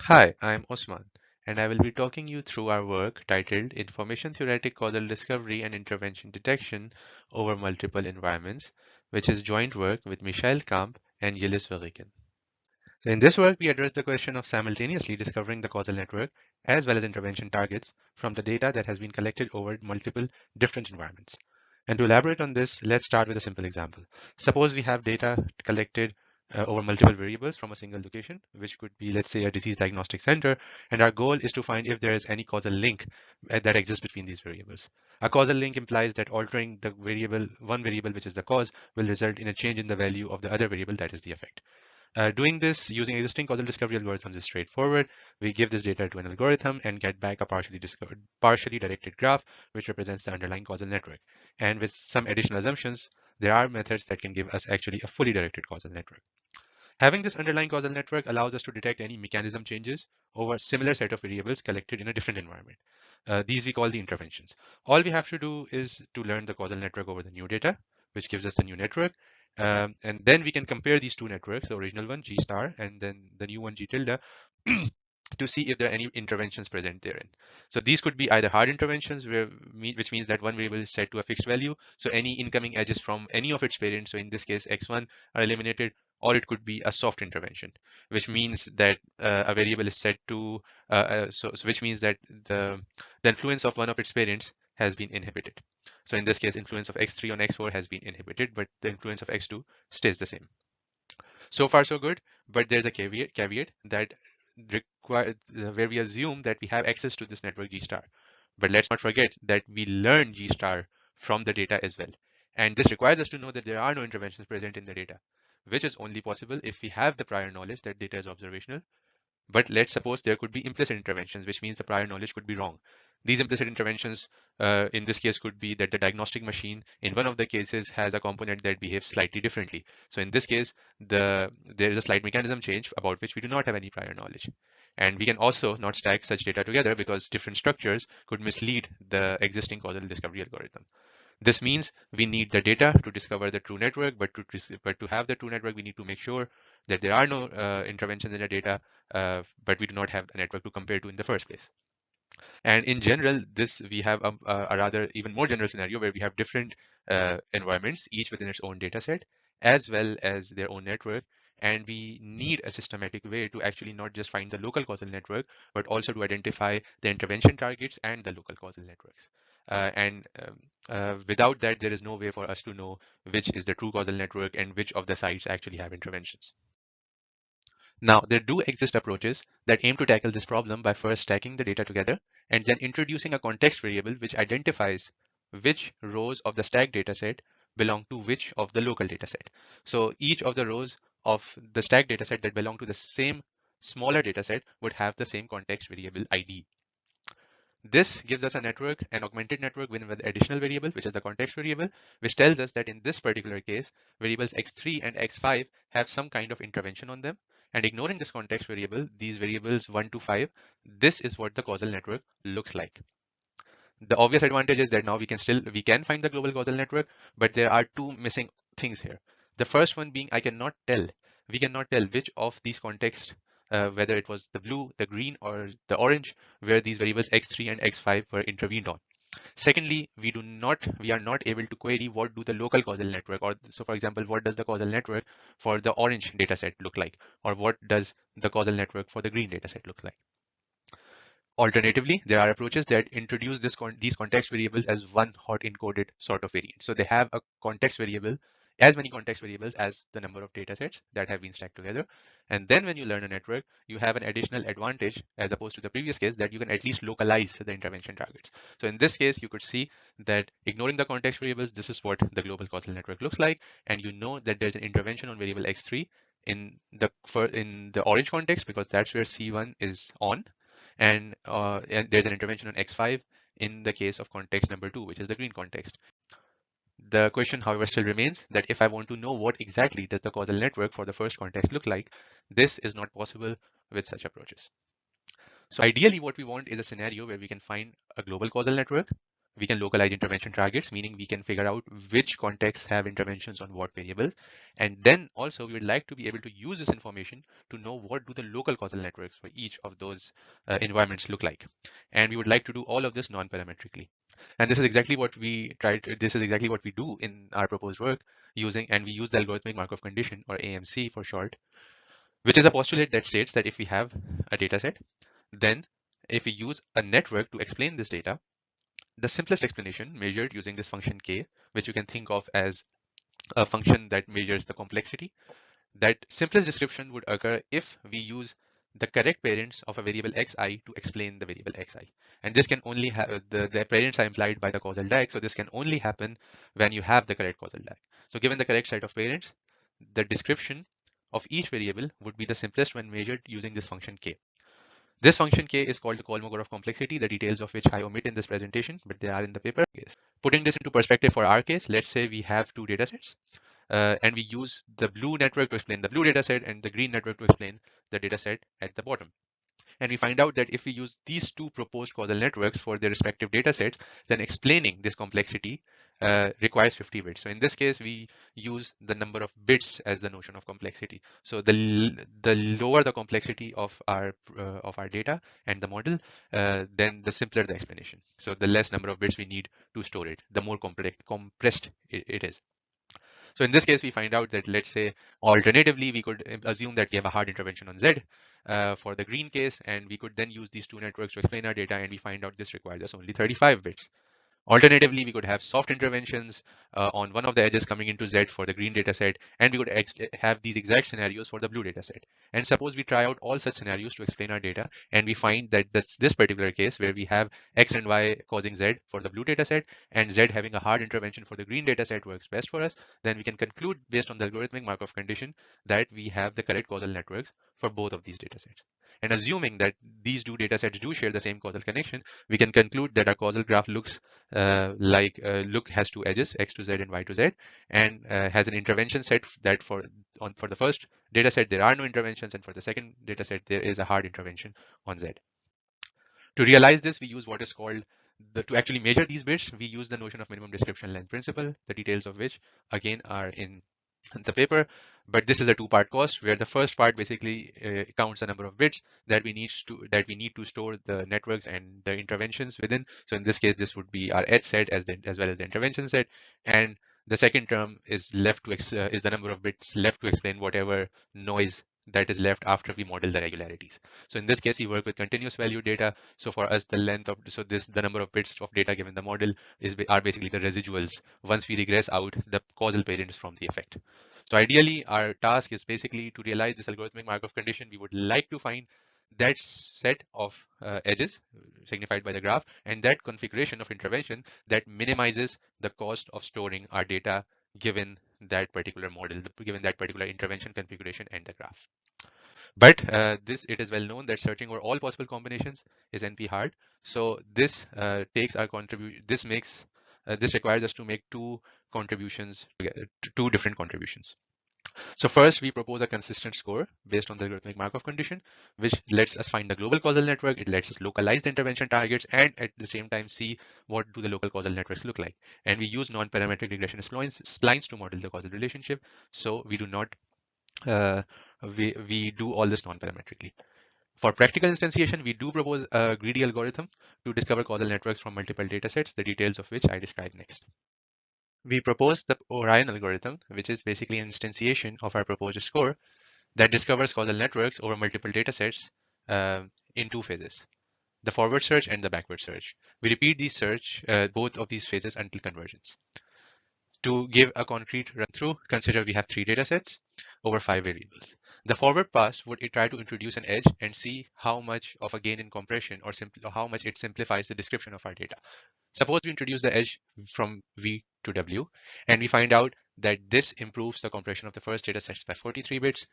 Hi, I'm Osman, and I will be talking you through our work titled Information-Theoretic Causal Discovery and Intervention Detection over Multiple Environments, which is joint work with Kamp and Vreeken. So in this work, we address the question of simultaneously discovering the causal network as well as intervention targets from the data that has been collected over multiple different environments. And to elaborate on this, let's start with a simple example. Suppose we have data collected over multiple variables from a single location, which could be, let's say, a disease diagnostic center, and our goal is to find if there is any causal link that exists between these variables. A causal link implies that altering the one variable, which is the cause, will result in a change in the value of the other variable that is the effect. Doing this using existing causal discovery algorithms is straightforward. We give this data to an algorithm and get back a partially directed graph, which represents the underlying causal network. And with some additional assumptions, there are methods that can give us actually a fully directed causal network. Having this underlying causal network allows us to detect any mechanism changes over a similar set of variables collected in a different environment. These we call the interventions. All we have to do is to learn the causal network over the new data, which gives us the new network. And then we can compare these two networks, the original one, G star, and then the new one, G tilde, to see if there are any interventions present therein. So these could be either hard interventions, which means that one variable is set to a fixed value. So any incoming edges from any of its parents, so in this case, x1, are eliminated, or it could be a soft intervention, which means that a variable is set to, which means that the influence of one of its parents has been inhibited. So in this case, influence of x3 on x4 has been inhibited, but the influence of x2 stays the same. So far, so good, but there's a caveat that where we assume that we have access to this network G star. But let's not forget that we learn G star from the data as well. And this requires us to know that there are no interventions present in the data, which is only possible if we have the prior knowledge that data is observational. But let's suppose there could be implicit interventions, which means the prior knowledge could be wrong. These implicit interventions in this case could be that the diagnostic machine in one of the cases has a component that behaves slightly differently. So in this case, there is a slight mechanism change about which we do not have any prior knowledge. And we can also not stack such data together because different structures could mislead the existing causal discovery algorithm. This means we need the data to discover the true network, but to have the true network, we need to make sure that there are no interventions in the data, but we do not have the network to compare to in the first place. And in general, we have a rather even more general scenario where we have different environments, each within its own data set, as well as their own network. And we need a systematic way to actually not just find the local causal network, but also to identify the intervention targets and the local causal networks. Without that, there is no way for us to know which is the true causal network and which of the sites actually have interventions. Now, there do exist approaches that aim to tackle this problem by first stacking the data together and then introducing a context variable which identifies which rows of the stacked dataset belong to which of the local dataset. So each of the rows of the stacked dataset that belong to the same smaller dataset would have the same context variable ID. This gives us a network, an augmented network with an additional variable, which is the context variable, which tells us that in this particular case, variables x3 and x5 have some kind of intervention on them. And ignoring this context variable, these variables 1 to 5, this is what the causal network looks like. The obvious advantage is that now we can find the global causal network, but there are two missing things here. The first one being we cannot tell which of these contexts, whether it was the blue, the green, or the orange, where these variables x3 and x5 were intervened on. Secondly, we are not able to query what do the local causal network, or so for example, what does the causal network for the orange dataset look like, or what does the causal network for the green dataset look like. Alternatively, there are approaches that introduce these context variables as one hot encoded sort of variant. So they have a context variable, as many context variables as the number of datasets that have been stacked together. And then when you learn a network, you have an additional advantage as opposed to the previous case that you can at least localize the intervention targets. So in this case, you could see that ignoring the context variables, this is what the global causal network looks like. And you know that there's an intervention on variable x3 in the orange context because that's where C1 is on. And there's an intervention on X5 in the case of context number 2, which is the green context. The question, however, still remains that if I want to know what exactly does the causal network for the first context look like, this is not possible with such approaches. So ideally, what we want is a scenario where we can find a global causal network We can localize intervention targets, meaning we can figure out which contexts have interventions on what variables. And then also we would like to be able to use this information to know what do the local causal networks for each of those environments look like. And we would like to do all of this non-parametrically. And this is exactly what this is exactly what we do in our proposed work and we use the algorithmic Markov condition, or AMC for short, which is a postulate that states that if we have a data set, then if we use a network to explain this data, the simplest explanation measured using this function k, which you can think of as a function that measures the complexity, that simplest description would occur if we use the correct parents of a variable xi to explain the variable xi. And this can only have the parents are implied by the causal DAG, so this can only happen when you have the correct causal DAG. So given the correct set of parents, the description of each variable would be the simplest when measured using this function k. This function k is called the Kolmogorov complexity, the details of which I omit in this presentation, but they are in the paper. Putting this into perspective for our case, let's say we have two datasets, and we use the blue network to explain the blue dataset and the green network to explain the dataset at the bottom. And we find out that if we use these two proposed causal networks for their respective datasets, then explaining this complexity requires 50 bits. So in this case, we use the number of bits as the notion of complexity. So the lower the complexity of our data and the model, then the simpler the explanation. So the less number of bits we need to store it, the more compressed it is. So in this case, we find out that, let's say, alternatively, we could assume that we have a hard intervention on Z for the green case, and we could then use these two networks to explain our data, and we find out this requires us only 35 bits. Alternatively, we could have soft interventions on one of the edges coming into Z for the green dataset, and we could have these exact scenarios for the blue dataset. And suppose we try out all such scenarios to explain our data, and we find that this particular case where we have X and Y causing Z for the blue dataset and Z having a hard intervention for the green dataset works best for us, then we can conclude based on the algorithmic Markov condition that we have the correct causal networks for both of these datasets. And assuming that these two datasets do share the same causal connection, we can conclude that our causal graph looks has two edges, x to z and y to z, and has an intervention set that for the first data set there are no interventions, and for the second data set there is a hard intervention on z. To realize this, we use what is called to actually measure these bits, we use the notion of minimum description length principle, the details of which again are in the paper. But this is a two-part course where the first part basically counts the number of bits that we need to store the networks and the interventions within. So in this case, this would be our edge set as well as the intervention set, and the second term is is the number of bits left to explain whatever noise that is left after we model the regularities. So in this case, we work with continuous value data. So for us, the number of bits of data given the model are basically the residuals once we regress out the causal parents from the effect. So ideally, our task is basically to realize this algorithmic Markov condition. We would like to find that set of edges signified by the graph and that configuration of intervention that minimizes the cost of storing our data given that particular model, given that particular intervention configuration and the graph. But it is well known that searching for all possible combinations is NP hard. So this takes our contribution. This requires us to make two different contributions. So first, we propose a consistent score based on the algorithmic Markov condition, which lets us find the global causal network. It lets us localize the intervention targets and at the same time see what do the local causal networks look like. And we use non-parametric regression splines to model the causal relationship. So we do not we do all this non-parametrically. For practical instantiation, we do propose a greedy algorithm to discover causal networks from multiple datasets, the details of which I describe next. We propose the Orion algorithm, which is basically an instantiation of our proposed score that discovers causal networks over multiple datasets in two phases, the forward search and the backward search. We repeat both of these phases until convergence. To give a concrete run through, consider we have three datasets over 5 variables. The forward pass would try to introduce an edge and see how much of a gain in compression or how much it simplifies the description of our data. Suppose we introduce the edge from V to W, and we find out that this improves the compression of the first data set by 43 bits,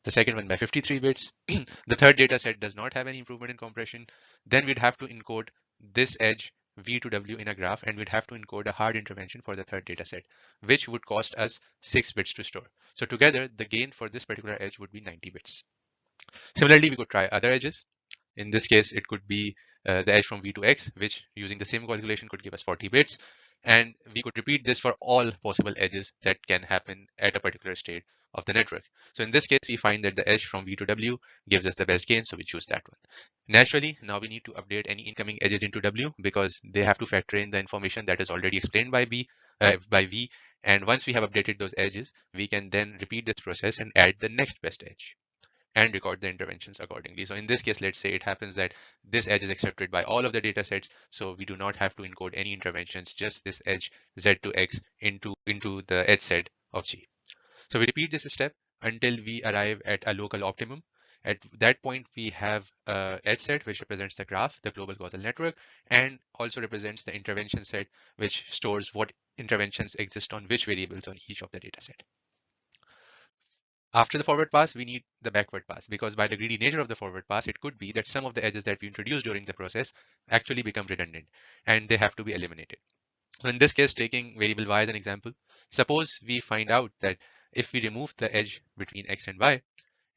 the second one by 53 bits. The third data set does not have any improvement in compression. Then we'd have to encode this edge V to W in a graph, and we'd have to encode a hard intervention for the third data set, which would cost us 6 bits to store. So together, the gain for this particular edge would be 90 bits. Similarly, we could try other edges. In this case, it could be the edge from V to X, which using the same calculation could give us 40 bits. And we could repeat this for all possible edges that can happen at a particular state of the network. So in this case, we find that the edge from V to W gives us the best gain, so we choose that one. Naturally, now we need to update any incoming edges into W because they have to factor in the information that is already explained by by V. And once we have updated those edges, we can then repeat this process and add the next best edge and record the interventions accordingly. So in this case, let's say it happens that this edge is accepted by all of the data sets, so we do not have to encode any interventions, just this edge Z to X into the edge set of G. So we repeat this step until we arrive at a local optimum. At that point, we have a edge set, which represents the graph, the global causal network, and also represents the intervention set, which stores what interventions exist on which variables on each of the data set. After the forward pass, we need the backward pass because by the greedy nature of the forward pass, it could be that some of the edges that we introduce during the process actually become redundant and they have to be eliminated. So in this case, taking variable y as an example, suppose we find out that if we remove the edge between x and y,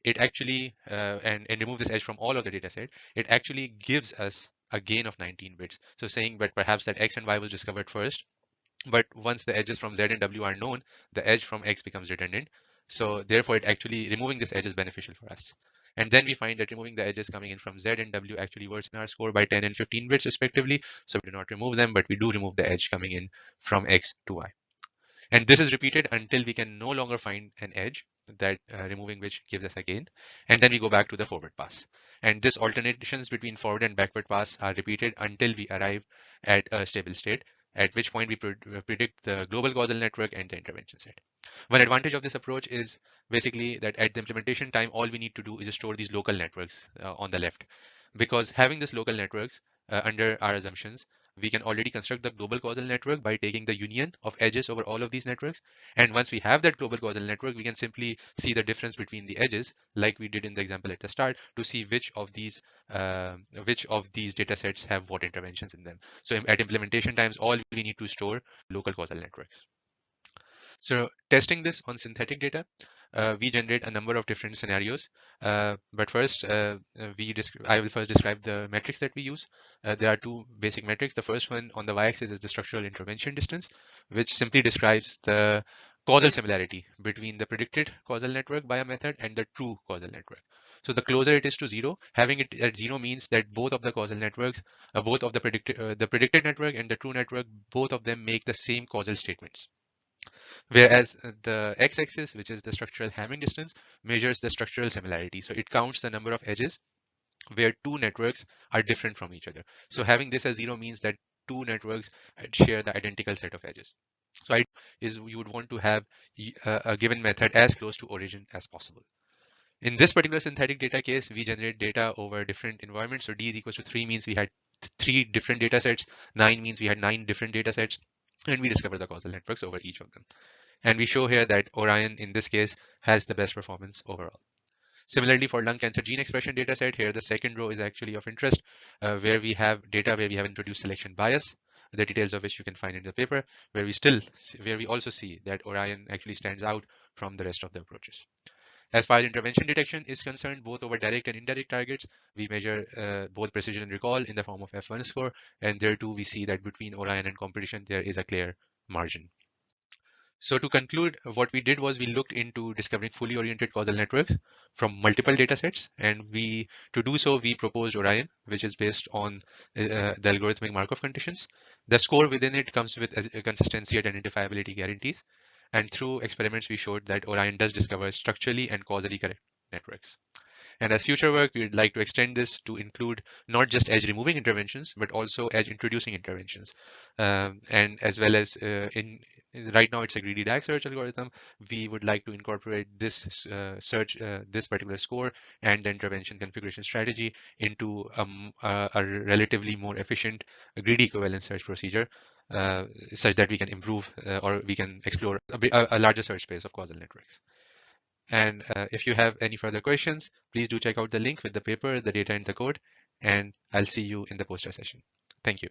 it actually, and remove this edge from all of the data set, it actually gives us a gain of 19 bits. So saying that perhaps that x and y was discovered first, but once the edges from Z and W are known, the edge from X becomes redundant. So therefore, it actually removing this edge is beneficial for us. And then we find that removing the edges coming in from Z and W actually worsen our score by 10 and 15 bits respectively. So we do not remove them, but we do remove the edge coming in from X to Y. And this is repeated until we can no longer find an edge that removing which gives us a gain. And then we go back to the forward pass. And this alternations between forward and backward pass are repeated until we arrive at a stable state, at which point we predict the global causal network and the intervention set. One advantage of this approach is basically that at the implementation time, all we need to do is store these local networks on the left. Because having this local networks under our assumptions, we can already construct the global causal network by taking the union of edges over all of these networks. And once we have that global causal network, we can simply see the difference between the edges, like we did in the example at the start, to see which of these data sets have what interventions in them. So at implementation times, all we need to store local causal networks. So testing this on synthetic data, we generate a number of different scenarios. But first, I will first describe the metrics that we use. There are two basic metrics. The first one on the y-axis is the structural intervention distance, which simply describes the causal similarity between the predicted causal network by a method and the true causal network. So the closer it is to zero, having it at zero means that both of the causal networks, both of the predicted network and the true network, both of them make the same causal statements. Whereas the x-axis, which is the structural Hamming distance, measures the structural similarity. So it counts the number of edges where two networks are different from each other. So having this as zero means that two networks share the identical set of edges. So you would want to have a given method as close to origin as possible. In this particular synthetic data case, we generate data over different environments. So D is equals to 3 means we had 3 different data sets. 9 means we had 9 different data sets. And we discover the causal networks over each of them. And we show here that Orion, in this case, has the best performance overall. Similarly, for lung cancer gene expression data set, here the second row is actually of interest, where we have data where we have introduced selection bias, the details of which you can find in the paper, where we also see that Orion actually stands out from the rest of the approaches. As far as intervention detection is concerned, both over direct and indirect targets, we measure both precision and recall in the form of F1 score, and there too we see that between Orion and competition there is a clear margin. So to conclude, what we did was we looked into discovering fully oriented causal networks from multiple data sets, and to do so, we proposed Orion, which is based on the algorithmic Markov conditions. The score within it comes with consistency and identifiability guarantees, and through experiments, we showed that Orion does discover structurally and causally correct networks. And as future work, we'd like to extend this to include not just edge removing interventions, but also edge introducing interventions. And as well as right now it's a greedy DAG search algorithm. We would like to incorporate this this particular score and the intervention configuration strategy into a relatively more efficient greedy equivalence search procedure, such that we can improve or we can explore a larger search space of causal networks. And if you have any further questions, please do check out the link with the paper, the data, and the code, and I'll see you in the poster session. Thank you.